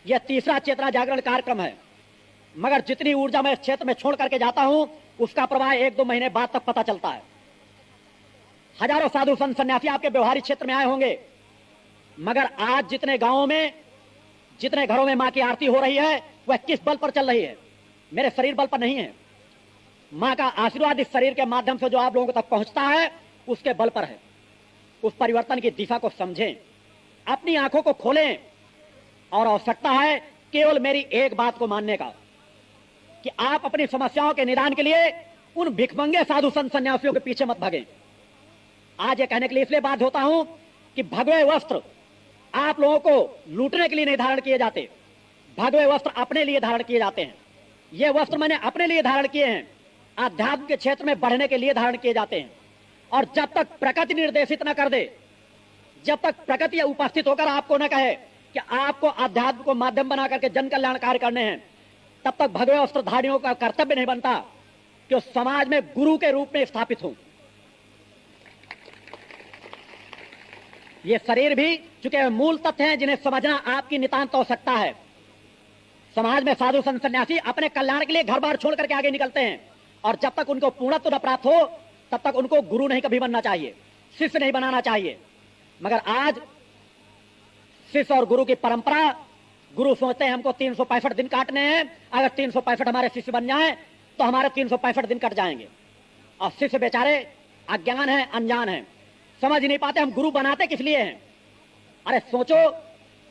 यह तीसरा चेतना जागरण कार्यक्रम है, मगर जितनी ऊर्जा मैं इस क्षेत्र में छोड़ करके जाता हूं उसका प्रवाह 1-2 महीने बाद तक पता चलता है। हजारों साधु संत सन्यासी आपके व्यवहारिक क्षेत्र में आए होंगे, मगर आज जितने गांवों में, जितने घरों में मां की आरती हो रही है वह किस बल पर चल रही है? मेरे शरीर बल पर नहीं है। मां का आशीर्वाद इस शरीर के माध्यम से जो आप लोगों तक पहुंचता है उसके बल पर है। उस परिवर्तन की दिशा को समझें, अपनी आंखों को खोलें और आवश्यकता है केवल मेरी एक बात को मानने का कि आप अपनी समस्याओं के निदान के लिए उन भिखमंगे साधु संत सन्यासियों के पीछे मत भागें। आज ये कहने के लिए इसलिए बाध्य होता हूं कि भगवे वस्त्र आप लोगों को लूटने के लिए नहीं धारण किए जाते, भगवे वस्त्र अपने लिए धारण किए जाते हैं। ये वस्त्र मैंने अपने लिए धारण किए हैं, आध्यात्म के क्षेत्र में बढ़ने के लिए धारण किए जाते हैं। और जब तक प्रकृति निर्देशित न कर दे, जब तक प्रकृति उपस्थित होकर आपको न कहे कि आपको आध्यात्म को माध्यम बना करके जन कल्याण कार्य करने हैं, तब तक भगवे वस्त्रधारियों का कर्तव्य नहीं बनता कि उस समाज में गुरु के रूप में स्थापित हो। ये शरीर भी चूंकि मूल तथ्य हैं जिन्हें समझना आपकी नितांत आवश्यकता है। समाज में साधु संत सन्यासी अपने कल्याण के लिए घर बार छोड़ करके आगे निकलते हैं, और जब तक उनको पूर्णत्व न प्राप्त हो तब तक उनको गुरु नहीं कभी बनना चाहिए, शिष्य नहीं बनाना चाहिए। मगर आज शिष्य और गुरु की परंपरा, गुरु सोचते हैं हमको 365 दिन काटने हैं, अगर 365 हमारे शिष्य बन जाएं तो हमारे 365 दिन कट जाएंगे। और शिष्य बेचारे अज्ञान है, अनजान है, समझ नहीं पाते हम गुरु बनाते किस लिए हैं। अरे सोचो,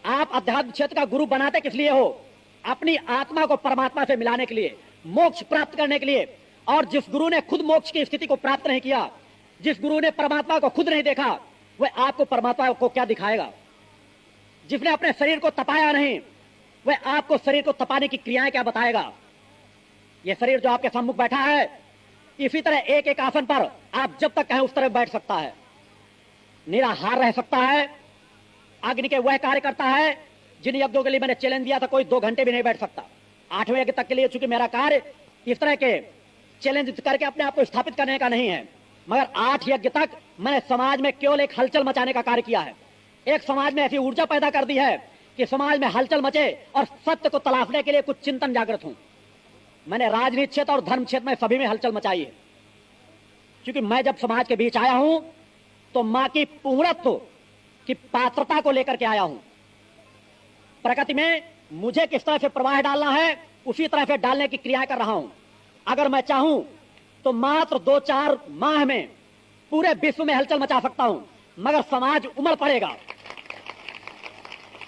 आप अध्यात्म क्षेत्र का गुरु बनाते किस लिए हो? अपनी आत्मा को परमात्मा से मिलाने के लिए, मोक्ष प्राप्त करने के लिए। और जिस गुरु ने खुद मोक्ष की स्थिति को प्राप्त नहीं किया, जिस गुरु ने परमात्मा को खुद नहीं देखा, वह आपको परमात्मा को क्या दिखाएगा? जिसने अपने शरीर को तपाया नहीं, वह आपको शरीर को तपाने की क्रियाएं क्या बताएगा? यह शरीर जो आपके सम्मुख बैठा है, इसी तरह एक एक आसन पर आप जब तक कहें उस तरह बैठ सकता है, निराहार रह सकता है, अग्नि के वह कार्य करता है जिन यज्ञों के लिए मैंने चैलेंज दिया था कोई 2 घंटे भी नहीं बैठ सकता। 8वें यज्ञ तक के लिए चूंकि मेरा कार्य इस तरह के चैलेंज करके अपने आप को स्थापित करने का नहीं है, मगर 8 यज्ञ तक मैंने समाज में केवल एक हलचल मचाने का कार्य किया है। एक समाज में ऐसी ऊर्जा पैदा कर दी है कि समाज में हलचल मचे और सत्य को तलाशने के लिए कुछ चिंतन जागृत हूं। मैंने राजनीति क्षेत्र और धर्म क्षेत्र में सभी में हलचल मचाई है, क्योंकि मैं जब समाज के बीच आया हूं तो मां की पूर्णत्व की पात्रता को लेकर के आया हूं। प्रकृति में मुझे किस तरह से प्रवाह डालना है उसी तरह से डालने की क्रिया कर रहा हूं। अगर मैं चाहूं तो मात्र 2-4 माह में पूरे विश्व में हलचल मचा सकता हूं, मगर समाज उमड़ पड़ेगा।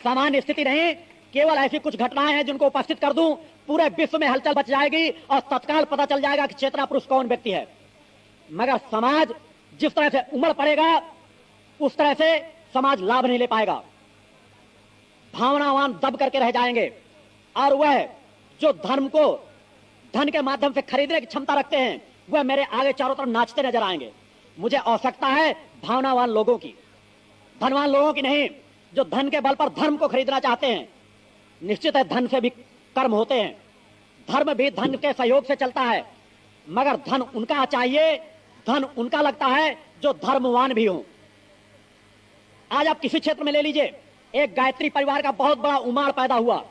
सामान्य स्थिति नहीं, केवल ऐसी कुछ घटनाएं हैं जिनको उपस्थित कर दूं, पूरे विश्व में हलचल मच जाएगी और तत्काल पता चल जाएगा कि चेतना पुरुष कौन व्यक्ति है। मगर समाज जिस तरह से उमड़ पड़ेगा उस तरह से समाज लाभ नहीं ले पाएगा। भावनावान दब करके रह जाएंगे, और वह जो धर्म को धन के माध्यम से खरीदने की क्षमता रखते हैं वह मेरे आगे चारों तरफ नाचते नजर आएंगे। मुझे आवश्यकता है भावनावान लोगों की, धनवान लोगों की नहीं, जो धन के बल पर धर्म को खरीदना चाहते हैं। निश्चित है धन से भी कर्म होते हैं, धर्म भी धन के सहयोग से चलता है, मगर धन उनका चाहिए, धन उनका लगता है जो धर्मवान भी हो। आज आप किसी क्षेत्र में ले लीजिए, एक गायत्री परिवार का बहुत बड़ा उमाड़ पैदा हुआ।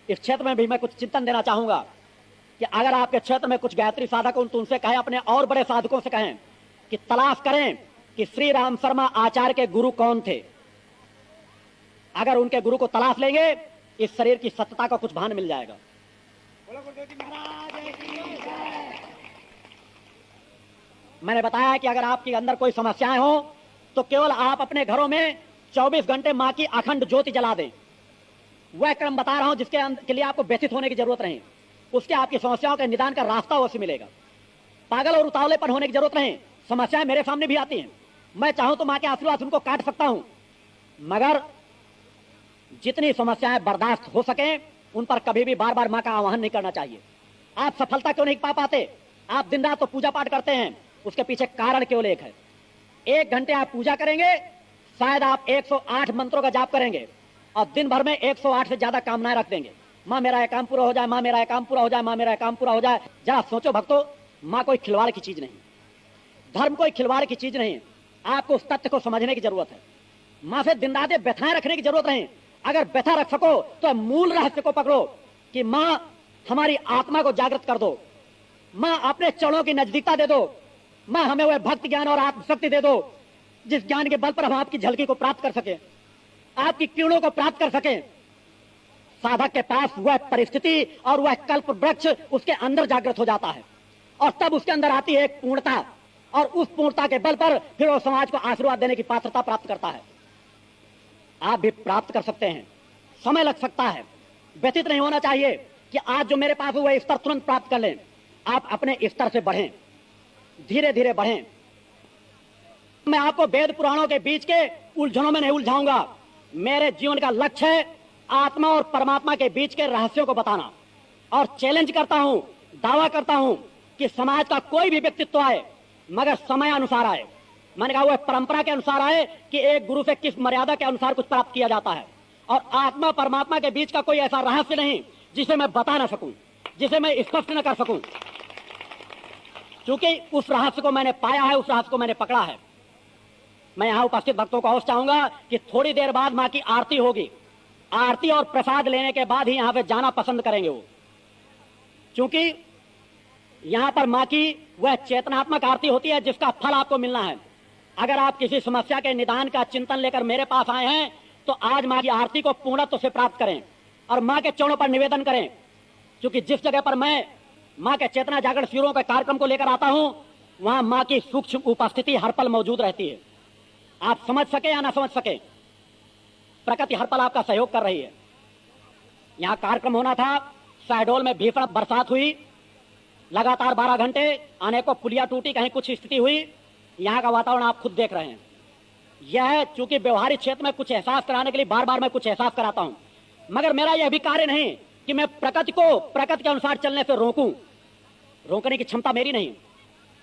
इस क्षेत्र में भी मैं कुछ चिंतन देना चाहूंगा कि अगर आपके क्षेत्र में कुछ गायत्री साधक हो तो उनसे कहें, अपने और बड़े साधकों से कहें कि तलाश करें कि श्री राम शर्मा आचार्य के गुरु कौन थे। अगर उनके गुरु को तलाश लेंगे, इस शरीर की सत्यता का कुछ भान मिल जाएगा। मैंने बताया कि अगर आपके अंदर कोई समस्याएं हो तो केवल आप अपने घरों में 24 घंटे मां की अखंड ज्योति जला दें। वह क्रम बता रहा हूं जिसके के लिए आपको व्यथित होने की जरूरत नहीं, उसके आपकी समस्याओं के निदान का रास्ता अवश्य मिलेगा। पागल और उतावलेपन होने की जरूरत नहीं। समस्याएं मेरे सामने भी आती हैं, मैं चाहूं तो मां के आशीर्वाद उनको काट सकता हूं, मगर जितनी समस्याएं बर्दाश्त हो सके उन पर कभी भी बार बार मां का आह्वान नहीं करना चाहिए। आप सफलता क्यों नहीं पा पाते? आप दिन रात तो पूजा पाठ करते हैं, उसके पीछे कारण केवल एक है। 1 घंटे आप पूजा करेंगे, शायद आप 108 मंत्रों का जाप करेंगे और दिन भर में 108 से ज्यादा कामनाएं रख देंगे। मां मेरा यह काम पूरा हो जाए, मां मेरा यह काम पूरा हो जाए, मां मेरा यह काम पूरा हो जाए। जरा सोचो भक्तों, मां कोई खिलवाड़ की चीज नहीं, धर्म कोई खिलवाड़ की चीज नहीं। आपको उस तथ्य को समझने की जरूरत है। मां से दिन रात व्यथाएं रखने की जरूरत नहीं। अगर व्यथा रख सको तो मूल रहस्य को पकड़ो कि मां हमारी आत्मा को जागृत कर दो, मां अपने चरणों की नजदीकता दे दो, मां हमें वह भक्ति ज्ञान और आत्मशक्ति दे दो जिस ज्ञान के बल पर हम आपकी झलकी को प्राप्त कर सके, आपकी किरणों को प्राप्त कर सके। साधक के पास वह परिस्थिति और वह कल्प वृक्ष उसके अंदर जागृत हो जाता है और तब उसके अंदर आती है एक पूर्णता, और उस पूर्णता के बल पर फिर वो समाज को आशीर्वाद देने की पात्रता प्राप्त करता है। आप भी प्राप्त कर सकते हैं, समय लग सकता है, व्यतीत नहीं होना चाहिए कि आज जो मेरे पास है वह स्तर तुरंत प्राप्त कर लें। आप अपने स्तर से बढ़ें, धीरे धीरे बढ़ें। मैं आपको वेद पुराणों के बीच के उलझनों में नहीं उलझाऊंगा। मेरे जीवन का लक्ष्य है आत्मा और परमात्मा के बीच के रहस्यों को बताना, और चैलेंज करता हूं, दावा करता हूं कि समाज का कोई भी व्यक्तित्व आए मगर समय अनुसार आए। मैंने कहा वह परंपरा के अनुसार आए कि एक गुरु से किस मर्यादा के अनुसार कुछ प्राप्त किया जाता है, और आत्मा परमात्मा के बीच का कोई ऐसा रहस्य नहीं जिसे मैं बता ना सकूं, जिसे मैं स्पष्ट न कर सकूं, क्योंकि उस रहस्य को मैंने पाया है, उस रहस्य को मैंने पकड़ा है। मैं यहां उपस्थित भक्तों को अवश्य चाहूंगा कि थोड़ी देर बाद मां की आरती होगी। आरती और प्रसाद लेने के बाद ही यहां पे जाना पसंद करेंगे वो, क्योंकि यहां पर मां की वह चेतनात्मक आरती होती है जिसका फल आपको मिलना है। अगर आप किसी समस्या के निदान का चिंतन लेकर मेरे पास आए हैं तो आज मां की आरती को पूर्णत्व से प्राप्त करें और मां के चरणों पर निवेदन करें, क्योंकि जिस जगह पर मैं मां के चेतना जागरण शिविरों के कार्यक्रम को लेकर आता हूं वहां मां की सूक्ष्म उपस्थिति हर पल मौजूद रहती है। आप समझ सके या ना समझ सके, प्रकृति हर पल आपका सहयोग कर रही है। यहां कार्यक्रम होना था, शहडोल में भीषण बरसात हुई, लगातार 12 घंटे, अनेकों पुलिया टूटी, कहीं कुछ स्थिति हुई। यहां का वातावरण आप खुद देख रहे हैं। यह चूंकि व्यवहारिक क्षेत्र में कुछ एहसास कराने के लिए बार बार मैं कुछ एहसास कराता हूं, मगर मेरा यह भी कार्य नहीं कि मैं प्रकृति को प्रकृति के अनुसार चलने से रोकूं। रोकने की क्षमता मेरी नहीं,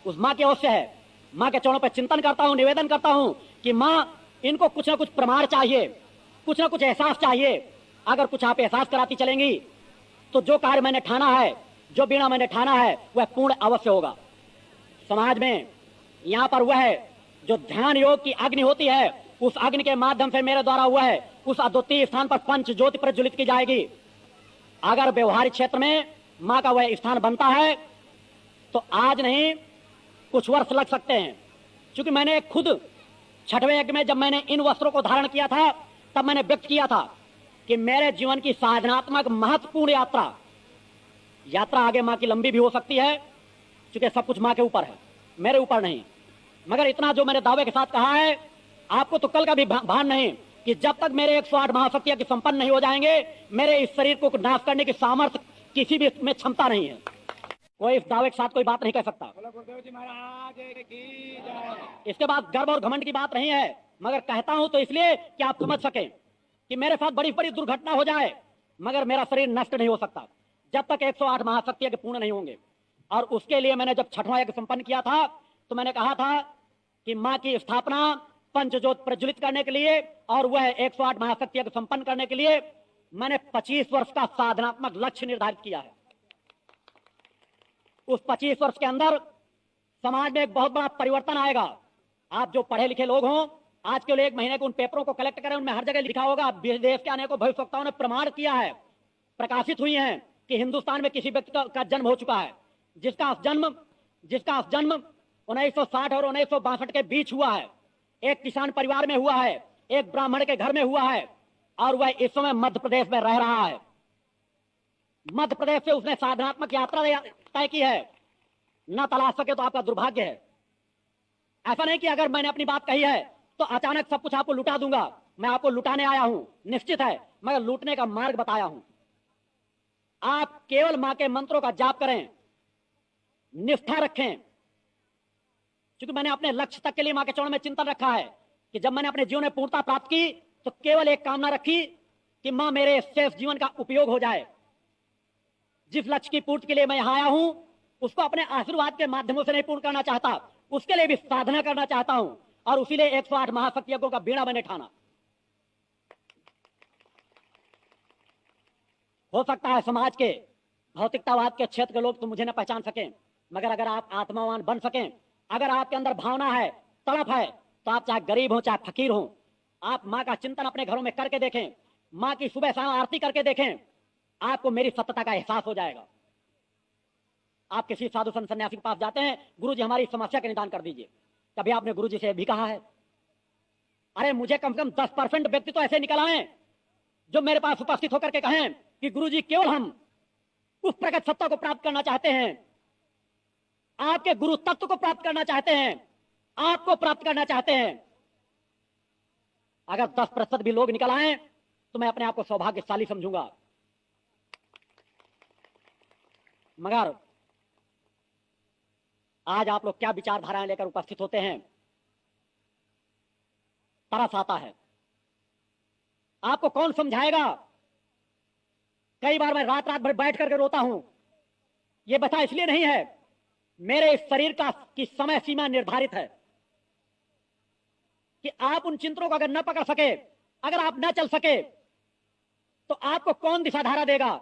उस मां की अवश्य है। मां के चरणों पर चिंतन करता हूं, निवेदन करता हूं कि मां इनको कुछ ना कुछ प्रमाण चाहिए, कुछ ना कुछ एहसास चाहिए। अगर कुछ आप एहसास कराती चलेंगी तो जो कार्य मैंने ठाना है, जो बीड़ा मैंने ठाना है वह पूर्ण अवश्य होगा। समाज में यहां पर वह जो ध्यान योग की अग्नि होती है, उस अग्नि के माध्यम से मेरे द्वारा हुआ है उस अद्वितीय स्थान पर पंच ज्योति प्रज्वलित की जाएगी। अगर व्यवहारिक क्षेत्र में मां का वह स्थान बनता है तो आज नहीं कुछ वर्ष लग सकते हैं, क्योंकि मैंने खुद छठवें यज्ञ में जब मैंने इन वस्त्रों को धारण किया था तब मैंने व्यक्त किया था कि मेरे जीवन की साधनात्मक महत्वपूर्ण यात्रा आगे मां की लंबी भी हो सकती है, क्योंकि सब कुछ मां के ऊपर है, मेरे ऊपर नहीं। मगर इतना जो मैंने दावे के साथ कहा है, आपको तो कल का भी भान नहीं कि जब तक मेरे 108 महाशक्तियां की संपन्न नहीं हो जाएंगे, मेरे इस शरीर को नाश करने की सामर्थ्य किसी भी में क्षमता नहीं है। कोई इस दावे के साथ कोई बात नहीं कह सकता। इसके बाद गर्व और घमंड की बात नहीं है, मगर कहता हूं तो इसलिए कि आप समझ सकें कि मेरे साथ बड़ी बड़ी दुर्घटना हो जाए मगर मेरा शरीर नष्ट नहीं हो सकता जब तक 108 महाशक्तियां के पूर्ण नहीं होंगे। और उसके लिए मैंने जब छठवां यज्ञ संपन्न किया था तो मैंने कहा था कि मां की स्थापना पंचज्योत प्रज्वलित करने के लिए और वह 108 महाशक्तियां को संपन्न करने के लिए मैंने 25 वर्ष का साधनात्मक लक्ष्य निर्धारित किया है। उस 25 वर्ष के अंदर समाज में एक बहुत बड़ा परिवर्तन आएगा। आप जो पढ़े लिखे लोग हों, आज केवल 1 महीने के उन पेपरों को कलेक्ट करें, उनमें हर जगह लिखा होगा, देश के अनेकों भविष्यवक्ताओं ने प्रमाण किया है, प्रकाशित हुई हैं कि हिंदुस्तान में किसी व्यक्ति का जन्म हो चुका है जिसका जन्म 1960 और 1962 के बीच हुआ है, एक किसान परिवार में हुआ है, एक ब्राह्मण के घर में हुआ है, और वह इस समय मध्य प्रदेश में रह रहा है। मध्य प्रदेश से उसने साधनात्मक यात्रा तय की है। न तलाश सके तो आपका दुर्भाग्य है। ऐसा नहीं कि अगर मैंने अपनी बात कही है तो अचानक सब कुछ आपको लुटा दूंगा। मैं आपको लुटाने आया हूं, निश्चित है, मगर लूटने का मार्ग बताया हूं। आप केवल मां के मंत्रों का जाप करें, निष्ठा रखें, क्योंकि मैंने अपने लक्ष्य तक के लिए मां के चरणों में चिंतन रखा है कि जब मैंने अपने जीवन में पूर्णता प्राप्त की तो केवल एक कामना रखी कि मां मेरे शेष जीवन का उपयोग हो जाए। जिस लक्ष्य की पूर्ति के लिए मैं यहां आया हूं उसको अपने आशीर्वाद के माध्यमों से नहीं पूर्ण करना चाहता, उसके लिए भी साधना करना चाहता हूं, और उसीलिए 108 महाशक्तियों का बीड़ा मैंने ठाना। हो सकता है समाज के भौतिकतावाद के क्षेत्र के लोग तो मुझे न पहचान सकें, मगर अगर आप आत्मावान बन सकें, अगर आपके अंदर भावना है, तड़प है, तो आप चाहे गरीब हो चाहे फकीर हो, आप मां का चिंतन अपने घरों में करके देखें। मां की सुबह शाम आरती करके देखें, आपको मेरी सत्यता का एहसास हो जाएगा। आप किसी साधु संत सन्यासी के पास जाते हैं, गुरु जी हमारी समस्या का निदान कर दीजिए, कभी आपने गुरु जी से भी कहा है? अरे मुझे कम से कम 10% व्यक्ति तो ऐसे निकल आए जो मेरे पास उपस्थित होकर के कहें कि गुरु जी केवल हम उस प्रकट सत्ता को प्राप्त करना चाहते हैं, आपके गुरु तत्व को प्राप्त करना चाहते हैं, आपको प्राप्त करना चाहते हैं। अगर 10% भी लोग निकल आए तो मैं अपने आप को सौभाग्यशाली समझूंगा। मगर आज आप लोग क्या विचारधाराएं लेकर उपस्थित होते हैं, तरस आता है। आपको कौन समझाएगा? कई बार मैं रात रात भर बैठ करके रोता हूं। यह बता इसलिए नहीं है, मेरे इस शरीर की समय सीमा निर्धारित है कि आप उन चिंतनों को अगर न पकड़ सके, अगर आप न चल सके, तो आपको कौन दिशाधारा देगा?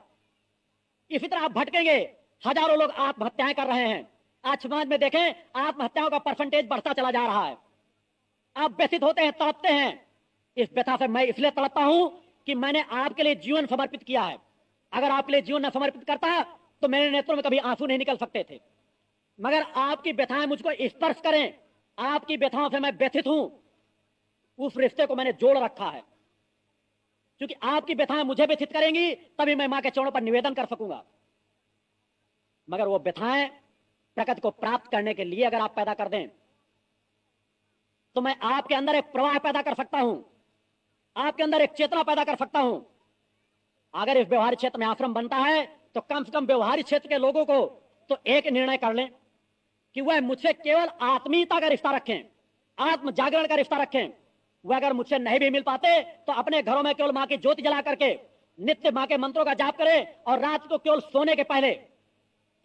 इसी तरह आप भटकेंगे। हजारों लोग आत्महत्याएं कर रहे हैं। आज समाज में देखें, आत्महत्याओं का परसेंटेज बढ़ता चला जा रहा है। आप व्यथित होते हैं, तड़पते हैं। इस व्यथा से मैं इसलिए तड़पता हूं कि मैंने आपके लिए जीवन समर्पित किया है। अगर आपके लिए जीवन न समर्पित करता तो मेरे नेत्रों में कभी आंसू नहीं निकल सकते थे। मगर आपकी व्यथाएं मुझको स्पर्श करें, आपकी व्यथाओं से मैं व्यथित हूं। उस रिश्ते को मैंने जोड़ रखा है, क्योंकि आपकी व्यथाएं मुझे व्यथित करेंगी, तभी मैं मां के चरणों पर निवेदन कर सकूंगा। मगर वो व्यथाएं प्रकृति को प्राप्त करने के लिए अगर आप पैदा कर दें, तो मैं आपके अंदर एक प्रवाह पैदा कर सकता हूं, आपके अंदर एक चेतना पैदा कर सकता हूं। अगर इस व्यवहारिक क्षेत्र में आश्रम बनता है, तो कम से कम व्यवहारिक क्षेत्र के लोगों को तो एक निर्णय कर लें कि वह मुझसे केवल आत्मीयता का रिश्ता रखें, आत्म जागरण का रिश्ता रखें। वह अगर मुझसे नहीं भी मिल पाते तो अपने घरों में केवल मां की ज्योति जला करके नित्य मां के मंत्रों का जाप करें और रात को केवल सोने के पहले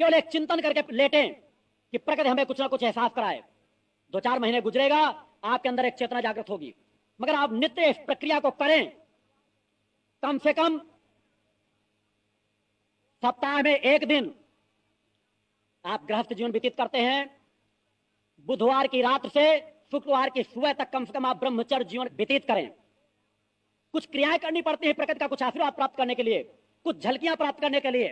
केवल एक चिंतन करके लेटें कि प्रकृति हमें कुछ ना कुछ एहसास कराए। 2-4 महीने गुजरेगा, आपके अंदर एक चेतना जागृत होगी। मगर आप नित्य इस प्रक्रिया को करें, कम से कम सप्ताह में एक दिन आप गृहस्थ जीवन व्यतीत करते हैं। बुधवार की रात से शुक्रवार की सुबह तक कम से कम आप ब्रह्मचर्य जीवन व्यतीत करें। कुछ क्रियाएं करनी पड़ती है प्रकृति का कुछ आशीर्वाद प्राप्त करने के लिए, कुछ झलकियां प्राप्त करने के लिए।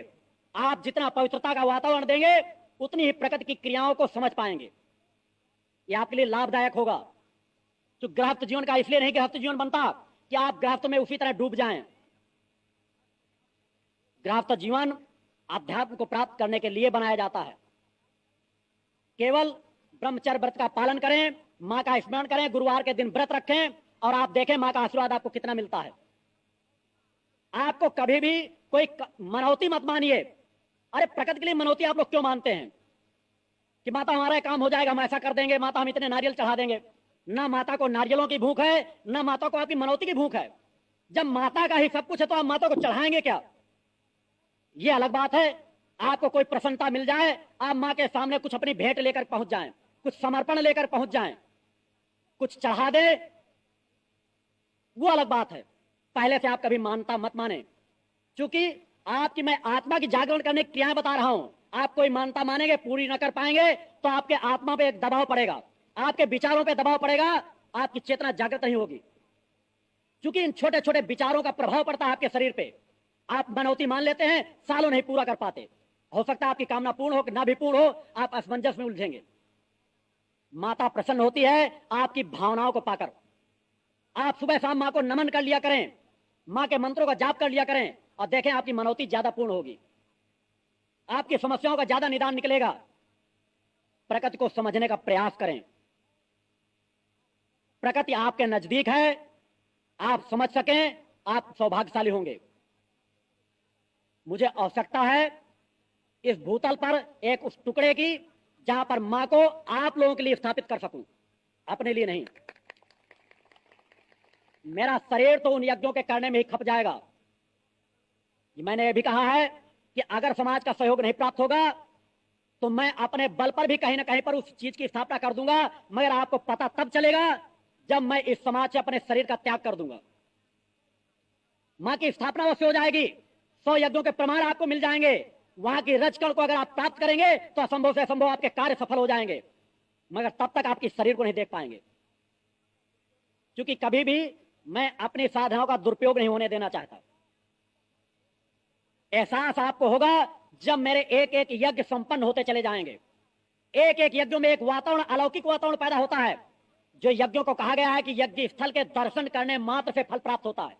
आप जितना पवित्रता का वातावरण देंगे, उतनी ही प्रकृति की क्रियाओं को समझ पाएंगे। यह आपके लिए लाभदायक होगा। जो गृहस्थ जीवन का इसलिए नहीं गृहस्थ जीवन बनता कि आप गृहस्थ में उसी तरह डूब जाएं। गृहस्थ जीवन अध्यात्म को प्राप्त करने के लिए बनाया जाता है। केवल ब्रह्मचर्य व्रत का पालन करें, मां का स्मरण करें, गुरुवार के दिन व्रत रखें और आप देखें मां का आशीर्वाद आपको कितना मिलता है। आपको कभी भी कोई मनौती मत मानिए। अरे प्रकृति के लिए मनौती आप लोग क्यों मानते हैं कि माता हमारा काम हो जाएगा, हम ऐसा कर देंगे, माता हम इतने नारियल चढ़ा देंगे। ना माता को नारियलों की भूख है, ना माता को आपकी मनौती की भूख है। जब माता का ही सब कुछ है तो आप माता को चढ़ाएंगे क्या? ये अलग बात है। आपको कोई प्रसन्नता मिल जाए, आप मां के सामने कुछ अपनी भेंट लेकर पहुंच जाएं, कुछ समर्पण लेकर पहुंच जाएं, कुछ चढ़ा दे, वो अलग बात है। पहले से आप कभी मानता मत माने, क्योंकि आपकी मैं आत्मा की जागरण करने की क्रियाएं बता रहा हूं। आप कोई मानता मानेंगे, पूरी न कर पाएंगे तो आपके आत्मा पे एक दबाव पड़ेगा, आपके विचारों पे दबाव पड़ेगा, आपकी चेतना जागृत नहीं होगी। क्योंकि इन छोटे छोटे विचारों का प्रभाव पड़ता है आपके शरीर पे। आप मनौती मान लेते हैं, सालों नहीं पूरा कर पाते। हो सकता है आपकी कामना पूर्ण हो कि ना भी पूर्ण हो, आप असमंजस में उलझेंगे। माता प्रसन्न होती है आपकी भावनाओं को पाकर। आप सुबह शाम मां को नमन कर लिया करें, मां के मंत्रों का जाप कर लिया करें और देखें आपकी मनौती ज्यादा पूर्ण होगी, आपकी समस्याओं का ज्यादा निदान निकलेगा। प्रकृति को समझने का प्रयास करें। प्रकृति आपके नजदीक है, आप समझ सकें, आप सौभाग्यशाली होंगे। मुझे आवश्यकता है इस भूतल पर एक उस टुकड़े की जहां पर मां को आप लोगों के लिए स्थापित कर सकूं, अपने लिए नहीं। मेरा शरीर तो उन यज्ञों के करने में ही खप जाएगा। मैंने यह भी कहा है कि अगर समाज का सहयोग नहीं प्राप्त होगा तो मैं अपने बल पर भी कहीं ना कहीं पर उस चीज की स्थापना कर दूंगा। मगर आपको पता तब चलेगा जब मैं इस समाज से अपने शरीर का त्याग कर दूंगा। मां की स्थापना अवश्य हो जाएगी, 100 यज्ञों के प्रमाण आपको मिल जाएंगे। वहां की रजकण को अगर आप प्राप्त करेंगे तो असंभव से असंभव आपके कार्य सफल हो जाएंगे। मगर तब तक आपकी शरीर को नहीं देख पाएंगे, क्योंकि कभी भी मैं अपनी साधनाओं का दुरुपयोग नहीं होने देना चाहता। एहसास आपको होगा जब मेरे एक एक यज्ञ संपन्न होते चले जाएंगे। एक एक यज्ञों में एक वातावरण, अलौकिक वातावरण पैदा होता है, जो यज्ञों को कहा गया है कि यज्ञ स्थल के दर्शन करने मात्र से फल प्राप्त होता है।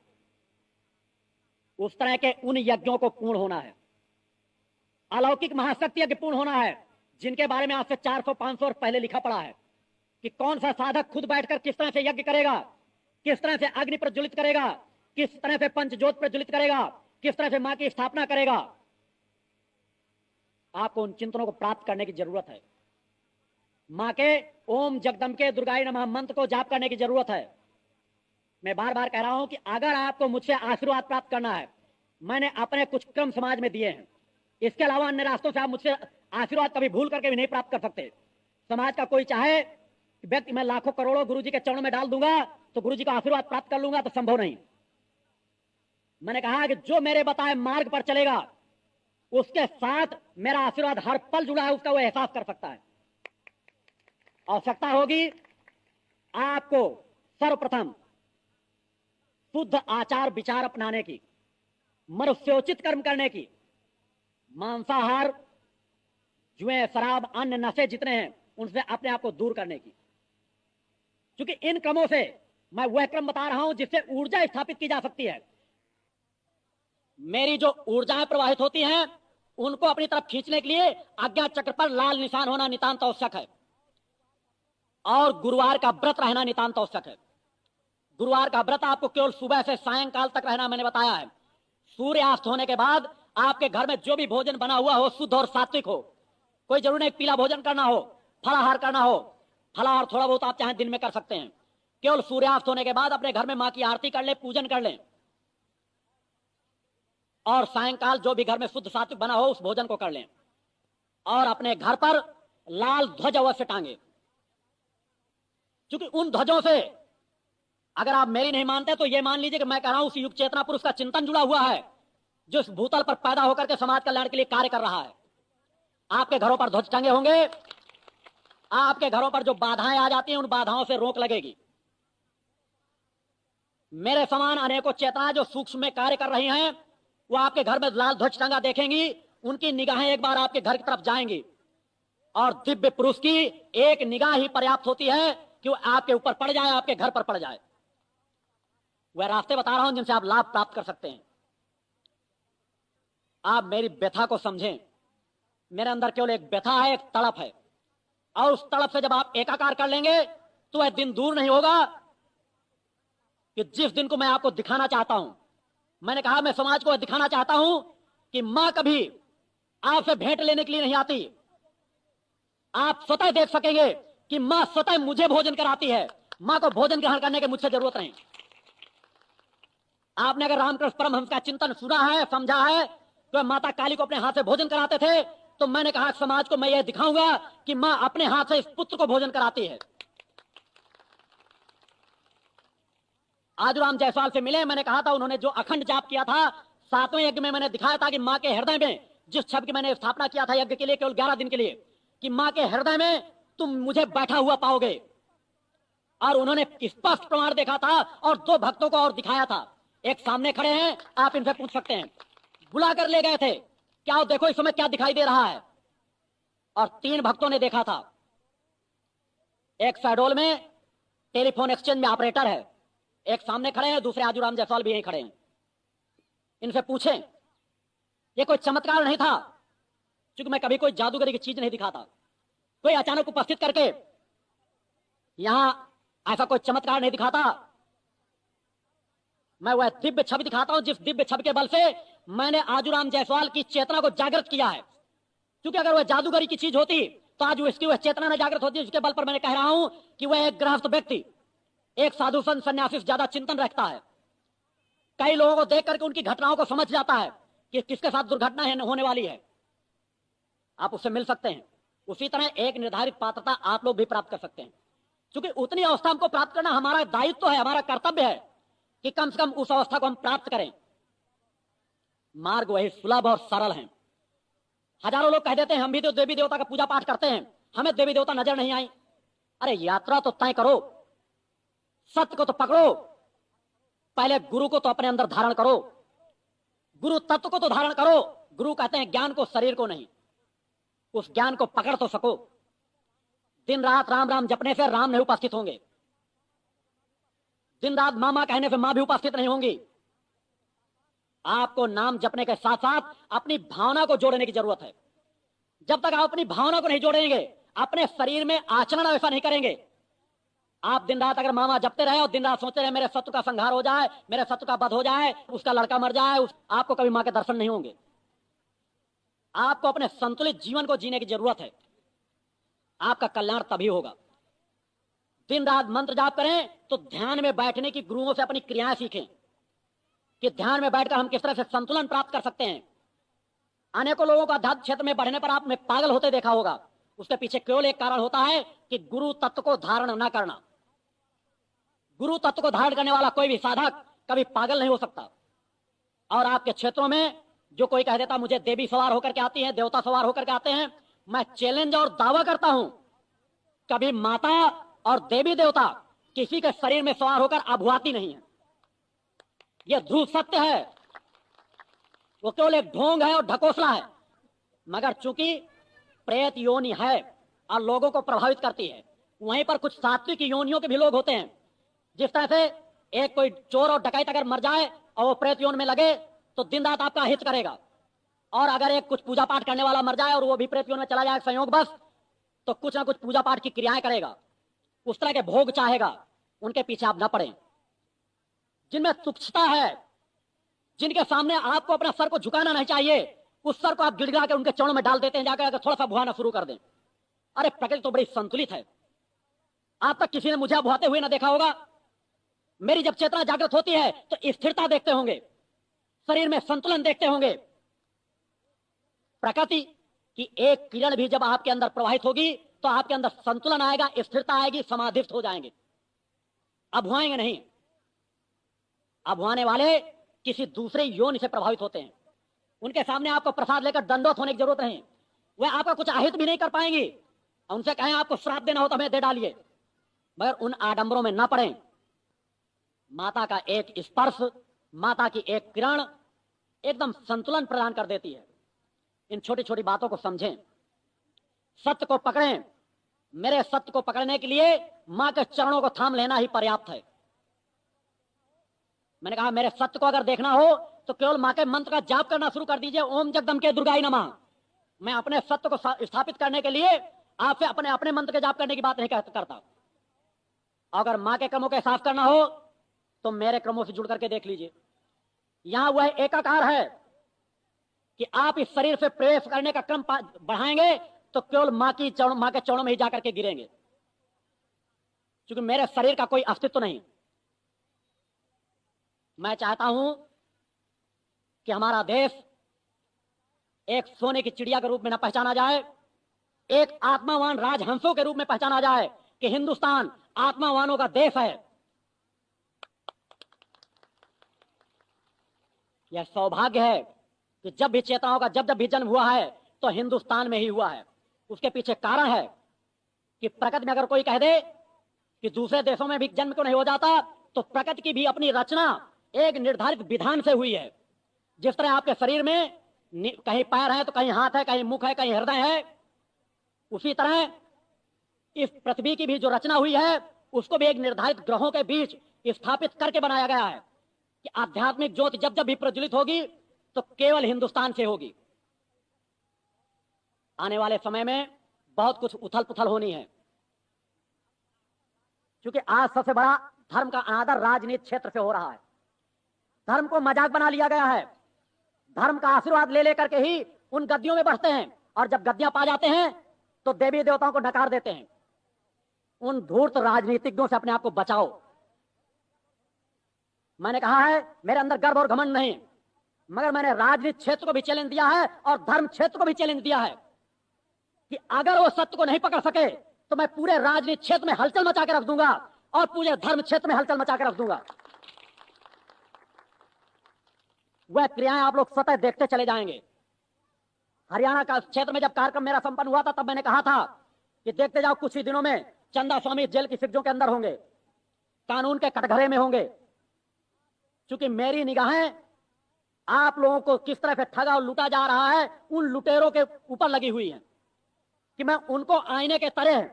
उस तरह के उन यज्ञों को पूर्ण होना है। अलौकिक महाशक्ति यज्ञ पूर्ण होना है, जिनके बारे में आज से 400-500 वर्ष पहले लिखा पड़ा है कि कौन सा साधक खुद बैठकर किस तरह से यज्ञ करेगा, किस तरह से अग्नि प्रज्वलित करेगा, किस तरह से पंचज्योत प्रज्वलित करेगा, किस तरह से मां की स्थापना करेगा। आपको उन चिंतनों को प्राप्त करने की जरूरत है। मां के ओम जगदम्बे दुर्गाय नमः मंत्र को जाप करने की जरूरत है। मैं बार बार कह रहा हूं कि अगर आपको मुझसे आशीर्वाद प्राप्त करना है, मैंने अपने कुछ क्रम समाज में दिए हैं, इसके अलावा अन्य रास्तों से आप मुझसे आशीर्वाद कभी भूल करके भी नहीं प्राप्त कर सकते। समाज का कोई चाहे व्यक्ति मैं लाखों करोड़ों गुरुजी के चरणों में डाल दूंगा तो गुरुजी का आशीर्वाद प्राप्त कर लूंगा, तो संभव नहीं। मैंने कहा कि जो मेरे बताए मार्ग पर चलेगा उसके साथ मेरा आशीर्वाद हर पल जुड़ा है, उसका वो एहसास कर सकता है। आवश्यकता होगी आपको सर्वप्रथम शुद्ध आचार विचार अपनाने की, मनुष्योचित कर्म करने की, मांसाहार, जुए, शराब, अन्य नशे जितने हैं उनसे अपने आप को दूर करने की। क्योंकि इन क्रमों से मैं वह क्रम बता रहा हूं जिससे ऊर्जा स्थापित की जा सकती है। मेरी जो ऊर्जाएं प्रवाहित होती हैं उनको अपनी तरफ खींचने के लिए आज्ञा चक्र पर लाल निशान होना नितांत आवश्यक है, और गुरुवार का व्रत रहना नितांत आवश्यक है। गुरुवार का व्रत आपको केवल सुबह से सायंकाल तक रहना मैंने बताया है। सूर्यास्त होने के बाद आपके घर में जो भी भोजन बना हुआ हो शुद्ध और सात्विक हो। कोई जरूर नहीं पीला भोजन करना हो, फलाहार करना हो। फलाहार थोड़ा बहुत आप चाहे दिन में कर सकते हैं। केवल सूर्यास्त होने के बाद अपने घर में मां की आरती कर ले, पूजन कर लें, और सायंकाल जो भी घर में शुद्ध सात्विक बना हो उस भोजन को कर लें, और अपने घर पर लाल ध्वज अवश्य टांगे। क्योंकि उन ध्वजों से, अगर आप मेरी नहीं मानते तो ये मान लीजिए कि मैं कह रहा हूं उस युग चेतना पुरुष का चिंतन जुड़ा हुआ है, जो इस भूतल पर पैदा होकर के समाज कल्याण के लिए कार्य कर रहा है। आपके घरों पर ध्वज टंगे होंगे, आपके घरों पर जो बाधाएं आ जाती हैं उन बाधाओं से रोक लगेगी। मेरे समान अनेकों चेतनाएं जो सूक्ष्म में कार्य कर रही हैं वो आपके घर में लाल ध्वज टंगा देखेंगी, उनकी निगाहें एक बार आपके घर की तरफ जाएंगी, और दिव्य पुरुष की एक निगाह ही पर्याप्त होती है कि वो आपके ऊपर पड़ जाए, आपके घर पर पड़ जाए। वह रास्ते बता रहा हूं जिनसे आप लाभ प्राप्त कर सकते हैं। आप मेरी व्यथा को समझें। मेरे अंदर केवल एक व्यथा है, एक तड़प है, और उस तड़प से जब आप एकाकार कर लेंगे तो वह दिन दूर नहीं होगा कि जिस दिन को मैं आपको दिखाना चाहता हूं। मैंने कहा मैं समाज को दिखाना चाहता हूं कि मां कभी आपसे भेंट लेने के लिए नहीं आती। आप स्वतः देख सकेंगे कि मां स्वतः मुझे भोजन कराती है। मां को भोजन ग्रहण करने की मुझसे जरूरत नहीं। आपने अगर रामकृष्ण परमहंस का चिंतन सुना है, समझा है, तो माता काली को अपने हाथ से भोजन कराते थे, तो मैंने कहा समाज को मैं यह दिखाऊंगा कि मां अपने हाथ से इस पुत्र को भोजन कराती है। आजूराम जायसवाल से मिले, मैंने कहा था उन्होंने जो अखंड जाप किया था 7वें यज्ञ में, मैंने दिखाया था कि मां के हृदय में जिस शब्द की मैंने स्थापना किया था यज्ञ के लिए केवल 11 दिन के लिए, कि मां के हृदय में तुम मुझे बैठा हुआ पाओगे। और उन्होंने स्पष्ट प्रमाण देखा था और 2 भक्तों को और दिखाया था। एक सामने खड़े हैं, आप इनसे पूछ सकते हैं, बुला कर ले गए थे, क्या वो देखो इस समय क्या दिखाई दे रहा है। और 3 भक्तों ने देखा था। एक शहडोल में टेलीफोन एक्सचेंज में ऑपरेटर है, एक सामने खड़े हैं, दूसरे आजूराम जायसवाल भी यहीं खड़े हैं। इनसे पूछें, ये कोई चमत्कार नहीं था, क्योंकि मैं कभी कोई जादूगरी की चीज नहीं दिखाता। कोई अचानक उपस्थित करके यहां ऐसा कोई चमत्कार नहीं दिखाता। मैं वह दिव्य छवि दिखाता हूं जिस दिव्य छवि के बल से मैंने आजूराम जायसवाल की चेतना को जागृत किया है। क्योंकि अगर वह जादूगरी की चीज होती तो आज इसकी वह चेतना न जागृत होती, जिसके बल पर मैंने कह रहा हूं कि वह एक गृहस्थ व्यक्ति एक साधु संत सन्यासी से ज्यादा चिंतन रखता है। कई लोगों को देख करके उनकी घटनाओं को समझ जाता है कि किसके साथ दुर्घटना होने वाली है। आप उससे मिल सकते हैं। उसी तरह एक निर्धारित पात्रता आप लोग भी प्राप्त कर सकते हैं। क्योंकि उतनी अवस्था हमको प्राप्त करना हमारा दायित्व है, हमारा कर्तव्य है कि कम से कम उस अवस्था को हम प्राप्त करें। मार्ग वही सुलभ और सरल है। हजारों लोग कह देते हैं हम भी तो देवी देवता का पूजा पाठ करते हैं, हमें देवी देवता नजर नहीं आई। अरे यात्रा तो तय करो, सत्य को तो पकड़ो, पहले गुरु को तो अपने अंदर धारण करो, गुरु तत्व को तो धारण करो। गुरु कहते हैं ज्ञान को, शरीर को नहीं। उस ज्ञान को पकड़ तो सको। दिन रात राम राम जपने से राम नहीं उपस्थित होंगे, दिन रात मामा कहने से मां भी उपस्थित नहीं होंगी। आपको नाम जपने के साथ साथ अपनी भावना को जोड़ने की जरूरत है। जब तक आप अपनी भावना को नहीं जोड़ेंगे, अपने शरीर में आचरण ऐसा नहीं करेंगे। आप दिन रात अगर मामा जपते रहे और दिन रात सोचते रहे मेरे शत्रु का संहार हो जाए, मेरे शत्रु का वध हो जाए, उसका लड़का मर जाए, आपको कभी मां के दर्शन नहीं होंगे। आपको अपने संतुलित जीवन को जीने की जरूरत है। आपका कल्याण तभी होगा। दिन रात मंत्र जाप करें तो ध्यान में बैठने की गुरुओं से अपनी क्रियाएं सीखें कि ध्यान में बैठकर हम किस तरह से संतुलन प्राप्त कर सकते हैं। अनेकों लोगों का अध्यात्म क्षेत्र में बढ़ने पर आपने पागल होते देखा होगा। उसके पीछे केवल एक कारण होता है कि गुरु तत्व को धारण न करना। गुरु तत्व को धारण करने वाला कोई भी साधक कभी पागल नहीं हो सकता। और आपके क्षेत्रों में जो कोई कह देता मुझे देवी सवार होकर के आती है, देवता सवार होकर के आते हैं, मैं चैलेंज और दावा करता हूं कभी माता और देवी देवता किसी के शरीर में सवार होकर अभुआती नहीं है। यह ध्रुव सत्य है। वो केवल एक ढोंग है और ढकोसला है। मगर चूंकि प्रेत योनि है और लोगों को प्रभावित करती है, वहीं पर कुछ सात्विक योनियों के भी लोग होते हैं। जिस तरह से एक कोई चोर और डकैत अगर मर जाए और वो प्रेत योनि में लगे तो दिन रात आपका हित करेगा, और अगर एक कुछ पूजा पाठ करने वाला मर जाए और वो भी प्रेत योनि में चला जाए संयोग बस, तो कुछ ना कुछ पूजा पाठ की क्रियाएं करेगा, उस तरह के भोग चाहेगा। उनके पीछे आप न पड़े। जिनमें तुच्छता है, जिनके सामने आपको अपना सर को झुकाना नहीं चाहिए, उस सर को आप गिड़गिड़ा के उनके चरणों में डाल देते हैं, जाकर अगर थोड़ा सा भुआना शुरू कर दें। अरे प्रकृति तो बड़ी संतुलित है। आज तक किसी ने मुझे भुआते हुए ना देखा होगा। मेरी जब चेतना जागृत होती है तो स्थिरता देखते होंगे, शरीर में संतुलन देखते होंगे। प्रकृति की एक किरण भी जब आपके अंदर प्रवाहित होगी तो आपके अंदर संतुलन आएगा, स्थिरता आएगी, समाधिस्थ हो जाएंगे, अभुआएंगे नहीं। अभुआने वाले किसी दूसरे योनि से प्रभावित होते हैं। उनके सामने आपको प्रसाद लेकर दंडवत होने की जरूरत नहीं। वह आपका कुछ आहित भी नहीं कर पाएंगी। उनसे कहें आपको श्राप देना हो तो हमें दे डालिए, मगर उन आडंबरों में न पड़ें। माता का एक स्पर्श, माता की एक किरण एकदम संतुलन प्रदान कर देती है। इन छोटी छोटी बातों को समझें, सत्य को पकड़ें। मेरे सत्य को पकड़ने के लिए मां के चरणों को थाम लेना ही पर्याप्त है। मैंने कहा मेरे सत्य को अगर देखना हो तो केवल मां के मंत्र का जाप करना शुरू कर दीजिए, ओम जगदम्बे दुर्गाई नमः। मैं अपने सत्य को स्थापित करने के लिए आपसे अपने अपने मंत्र के जाप करने की बात नहीं करता। अगर मां के क्रमों को साफ करना हो तो मेरे क्रमों से जुड़ करके देख लीजिए। यहां वह एकाकार है कि आप इस शरीर से प्रवेश करने का क्रम बढ़ाएंगे तो केवल मां के चरणों में ही जाकर के गिरेंगे, क्योंकि मेरे शरीर का कोई अस्तित्व नहीं। मैं चाहता हूं कि हमारा देश एक सोने की चिड़िया के रूप में न पहचाना जाए, एक आत्मावान राजहंसों के रूप में पहचाना जाए कि हिंदुस्तान आत्मावानों का देश है। यह सौभाग्य है कि जब भी चेतनाओं का जब भी जन्म हुआ है तो हिंदुस्तान में ही हुआ है। उसके पीछे कारण है कि प्रकृति में अगर कोई कह दे कि दूसरे देशों में भी जन्म क्यों नहीं हो जाता, तो प्रकृति की भी अपनी रचना एक निर्धारित विधान से हुई है। जिस तरह आपके शरीर में कहीं पैर है तो कहीं हाथ है, कहीं मुख है, कहीं हृदय है, उसी तरह इस पृथ्वी की भी जो रचना हुई है उसको भी एक निर्धारित ग्रहों के बीच स्थापित करके बनाया गया है कि आध्यात्मिक ज्योति जब जब भी प्रज्वलित होगी तो केवल हिंदुस्तान से होगी। आने वाले समय में बहुत कुछ उथल पुथल होनी है, क्योंकि आज सबसे बड़ा धर्म का अनादर राजनीति क्षेत्र से हो रहा है। धर्म को मजाक बना लिया गया है। धर्म का आशीर्वाद ले लेकर के ही उन गद्दियों में बैठते हैं, और जब गद्दियां पा जाते हैं तो देवी देवताओं को नकार देते हैं। उन धूर्त राजनीतिज्ञों से अपने आप को बचाओ। मैंने कहा है मेरे अंदर गर्व और घमंड नहीं, मगर मैंने राजनीति क्षेत्र को भी चैलेंज दिया है और धर्म क्षेत्र को भी चैलेंज दिया है कि अगर वो सत्य को नहीं पकड़ सके तो मैं पूरे राजनीति क्षेत्र में हलचल मचा के रख दूंगा और पूरे धर्म क्षेत्र में हलचल मचा के रख दूंगा। वह क्रियाएं आप लोग स्वतः देखते चले जाएंगे। हरियाणा का क्षेत्र में जब कार्यक्रम मेरा संपन्न हुआ था तब मैंने कहा था कि देखते जाओ कुछ ही दिनों में चंदा स्वामी जेल की सिक्जों के अंदर होंगे, कानून के कटघरे में होंगे, चूंकि मेरी निगाहें आप लोगों को किस तरह से ठगा और लूटा जा रहा है उन लुटेरों के ऊपर लगी हुई है कि मैं उनको आईने के तरह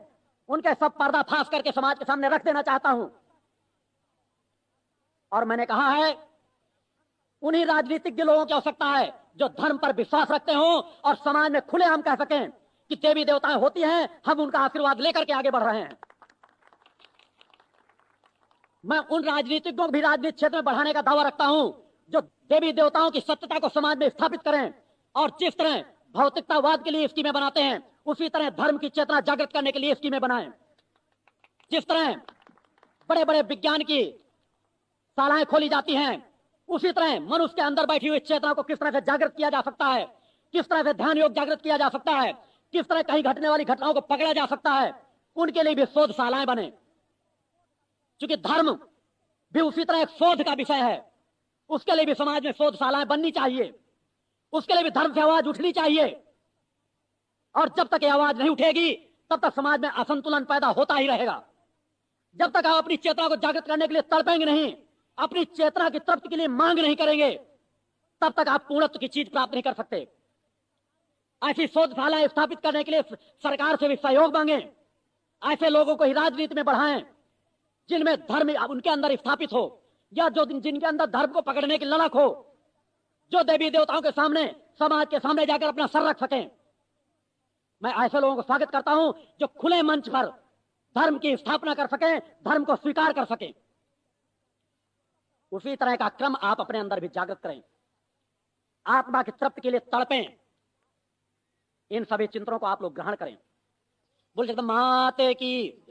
उनके सब पर्दाफाश करके समाज के सामने रख देना चाहता हूं। और मैंने कहा है उन्हीं राजनीतिज्ञ लोगों की आवश्यकता है जो धर्म पर विश्वास रखते हो और समाज में खुलेआम कह सकें कि देवी देवताएं होती हैं, हम उनका आशीर्वाद लेकर के आगे बढ़ रहे हैं। मैं उन राजनीतिज्ञों को भी राजनीतिक क्षेत्र में बढ़ाने का दावा रखता हूं जो देवी देवताओं की सत्यता को समाज में स्थापित करें और जिस तरह भौतिकतावाद के लिए स्कीमें बनाते हैं उसी तरह धर्म की चेतना जागृत करने के लिए स्कीमें बनाएं। जिस तरह बड़े बड़े विज्ञान की शालाएं खोली जाती हैं उसी तरह मनुष्य के अंदर बैठी हुई चेतना को किस तरह से जागृत किया जा सकता है, किस तरह से ध्यान योग जागृत किया जा सकता है, किस तरह कहीं घटने वाली घटनाओं को पकड़ा जा सकता है, उनके लिए भी शोधशालाएं बने। क्योंकि धर्म भी उसी तरह एक शोध का विषय है, उसके लिए भी समाज में शोधशालाएं बननी चाहिए, उसके लिए भी धर्म से आवाज उठनी चाहिए। और जब तक ये आवाज नहीं उठेगी तब तक समाज में असंतुलन पैदा होता ही रहेगा। जब तक आप अपनी चेतना को जागृत करने के लिए तड़पेंगे नहीं, अपनी चेतना की तृप्ति के लिए मांग नहीं करेंगे, तब तक आप पूर्णत्व की चीज प्राप्त नहीं कर सकते। ऐसी शोधशालाएं स्थापित करने के लिए सरकार से भी सहयोग मांगे। ऐसे लोगों को ही राजनीति में बढ़ाएं जिनमें धर्म उनके अंदर स्थापित हो या जो जिनके अंदर धर्म को पकड़ने की ललक हो, जो देवी देवताओं के सामने समाज के सामने जाकर अपना सर रख सकें। मैं ऐसे लोगों को स्वागत करता हूं जो खुले मंच पर धर्म की स्थापना कर सकें, धर्म को स्वीकार कर सकें। उसी तरह का क्रम आप अपने अंदर भी जागृत करें, आत्मा की तृप्ति के लिए तड़पें। इन सभी चिंतनों को आप लोग ग्रहण करें। बोल सकते माते की